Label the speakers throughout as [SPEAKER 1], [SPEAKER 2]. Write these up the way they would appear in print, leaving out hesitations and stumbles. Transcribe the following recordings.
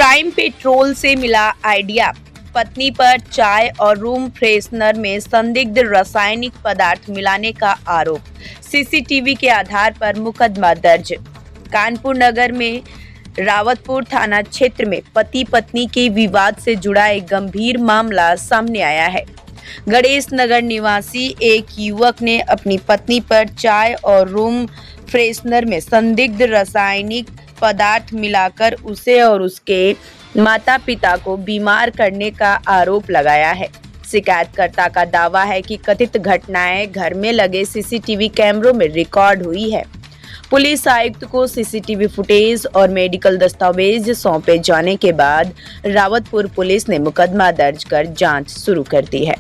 [SPEAKER 1] Crime petrol से मिला idea. पत्नी पर चाय और रूम फ्रेशनर में संदिग्ध रासायनिक पदार्थ मिलाने का आरोप। सीसीटीवी के आधार पर मुकदमा दर्ज। कानपुर नगर में रावतपुर थाना क्षेत्र में पति पत्नी के विवाद से जुड़ा एक गंभीर मामला सामने आया है। गणेश नगर निवासी एक युवक ने अपनी पत्नी पर चाय और रूम फ्रेशनर में संदिग्ध रासायनिक पदार्थ मिलाकर उसे और उसके माता पिता को बीमार करने का आरोप लगाया है। शिकायतकर्ता का दावा है कि कथित घटनाएं घर में लगे सीसीटीवी कैमरों में रिकॉर्ड हुई है। पुलिस आयुक्त को सीसीटीवी फुटेज और मेडिकल दस्तावेज सौंपे जाने के बाद रावतपुर पुलिस ने मुकदमा दर्ज कर जांच शुरू कर दी है।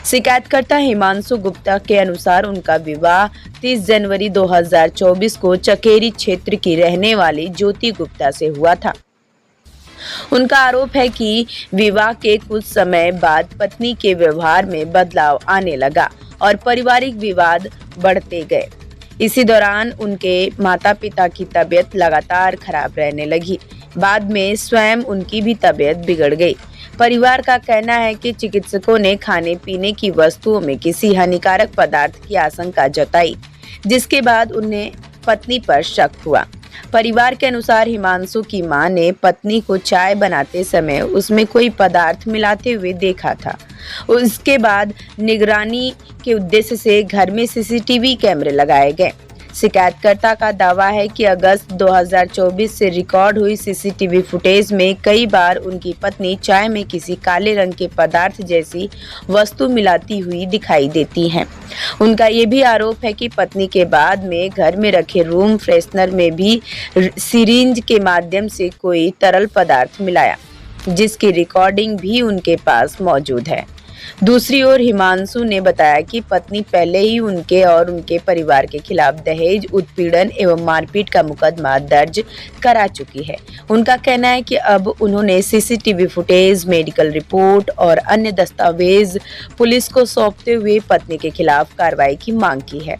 [SPEAKER 1] शिकायतकर्ता हिमांशु गुप्ता के अनुसार उनका विवाह 30 जनवरी 2024 को चकेरी क्षेत्र की रहने वाली ज्योति गुप्ता से हुआ था। उनका आरोप है कि विवाह के कुछ समय बाद पत्नी के व्यवहार में बदलाव आने लगा और पारिवारिक विवाद बढ़ते गए। इसी दौरान उनके माता पिता की तबीयत लगातार खराब रहने लगी। बाद में स्वयं उनकी भी तबीयत बिगड़ गई। परिवार का कहना है कि चिकित्सकों ने खाने पीने की वस्तुओं में किसी हानिकारक पदार्थ की आशंका जताई, जिसके बाद उन्हें पत्नी पर शक हुआ। परिवार के अनुसार हिमांशु की मां ने पत्नी को चाय बनाते समय उसमें कोई पदार्थ मिलाते हुए देखा था। उसके बाद निगरानी के उद्देश्य से घर में सीसीटीवी कैमरे लगाए गए। शिकायतकर्ता का दावा है कि अगस्त 2024 से रिकॉर्ड हुई सीसीटीवी फुटेज में कई बार उनकी पत्नी चाय में किसी काले रंग के पदार्थ जैसी वस्तु मिलाती हुई दिखाई देती हैं। उनका ये भी आरोप है कि पत्नी के बाद में घर में रखे रूम फ्रेशनर में भी सिरिंज के माध्यम से कोई तरल पदार्थ मिलाया, जिसकी रिकॉर्डिंग भी उनके पास मौजूद है। दूसरी ओर हिमांशु ने बताया कि पत्नी पहले ही उनके और उनके परिवार के खिलाफ दहेज, उत्पीड़न एवं मारपीट का मुकदमा दर्ज करा चुकी है। उनका कहना है कि अब उन्होंने सीसीटीवी फुटेज, मेडिकल रिपोर्ट और अन्य दस्तावेज पुलिस को सौंपते हुए पत्नी के खिलाफ कार्रवाई की मांग की है।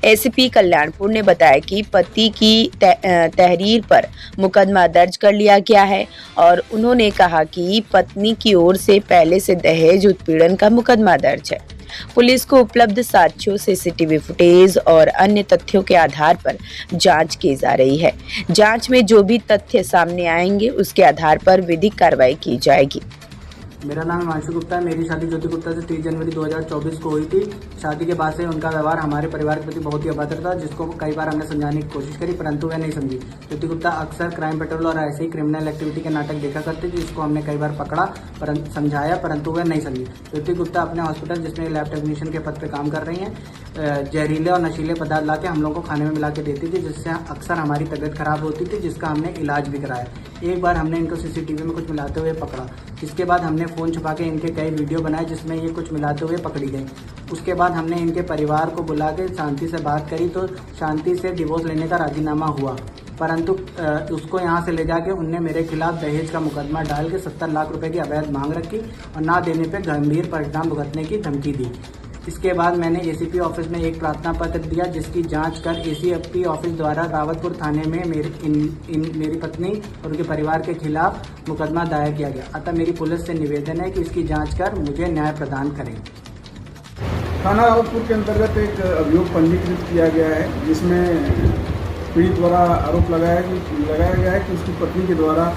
[SPEAKER 1] एसीपी कल्याणपुर ने बताया कि पति की तहरीर पर मुकदमा दर्ज कर लिया गया है और उन्होंने कहा कि पत्नी की ओर से पहले से दहेज उत्पीड़न का मुकदमा दर्ज है। पुलिस को उपलब्ध साक्ष्यों, सीसीटीवी फुटेज और अन्य तथ्यों के आधार पर जांच की जा रही है। जांच में जो भी तथ्य सामने आएंगे उसके आधार पर विधिक कार्रवाई की जाएगी।
[SPEAKER 2] मेरा नाम हिमांशु गुप्ता है। मेरी शादी ज्योति गुप्ता से 30 जनवरी 2024 को हुई थी। शादी के बाद से उनका व्यवहार हमारे परिवार के प्रति बहुत ही अभद्र था, जिसको कई बार हमने समझाने की कोशिश करी, परंतु वह नहीं समझी। ज्योति गुप्ता अक्सर क्राइम पेट्रोल और ऐसे ही क्रिमिनल एक्टिविटी के नाटक देखा करती थी, जिसको हमने कई बार पकड़ा, समझाया, परंतु वह नहीं समझी। ज्योति गुप्ता अपने हॉस्पिटल, जिसमें लैब टेक्नीशियन के पद पर काम कर रही हैं, जहरीले और नशीले पदार्थ ला के हम लोग को खाने में मिला के देती थी, जिससे अक्सर हमारी तबीयत खराब होती थी, जिसका हमने इलाज भी कराया। एक बार हमने इनको सीसीटीवी में कुछ मिलाते हुए पकड़ा। इसके बाद हमने फ़ोन छुपा के इनके कई वीडियो बनाए, जिसमें ये कुछ मिलाते हुए पकड़ी गई। उसके बाद हमने इनके परिवार को बुला के शांति से बात करी, तो शांति से डिवोर्स लेने का राजीनामा हुआ, परंतु उसको यहाँ से ले जाके उनने मेरे खिलाफ दहेज का मुकदमा डाल के 70 लाख रुपए की अवैध मांग रखी और ना देने पे गंभीर परिणाम भुगतने की धमकी दी। इसके बाद मैंने एसीपी ऑफिस में एक प्रार्थना पत्र दिया, जिसकी जांच कर एसीपी ऑफिस द्वारा रावतपुर थाने में मेरी पत्नी और उनके परिवार के खिलाफ मुकदमा दायर किया गया। अतः मेरी पुलिस से निवेदन है कि इसकी जांच कर मुझे न्याय प्रदान करें।
[SPEAKER 3] थाना रावतपुर के अंतर्गत एक अभियोग पंजीकृत किया गया है, जिसमें पीड़ित द्वारा आरोप लगाया गया है कि उसकी पत्नी के द्वारा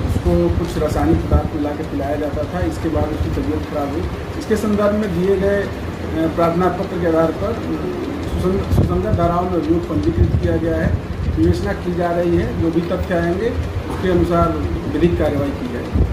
[SPEAKER 3] उसको कुछ रासायनिक पदार्थ मिला के पिलाया जाता था। इसके बाद उसकी तबीयत खराब हुई। इसके संदर्भ में दिए गए प्रार्थना पत्र के आधार पर सुसंगत धाराओं में अभियोग पंजीकृत किया गया है। विवेचना की जा रही है। जो भी तथ्य आएंगे उसके अनुसार विधिक कार्रवाई की जाएगी।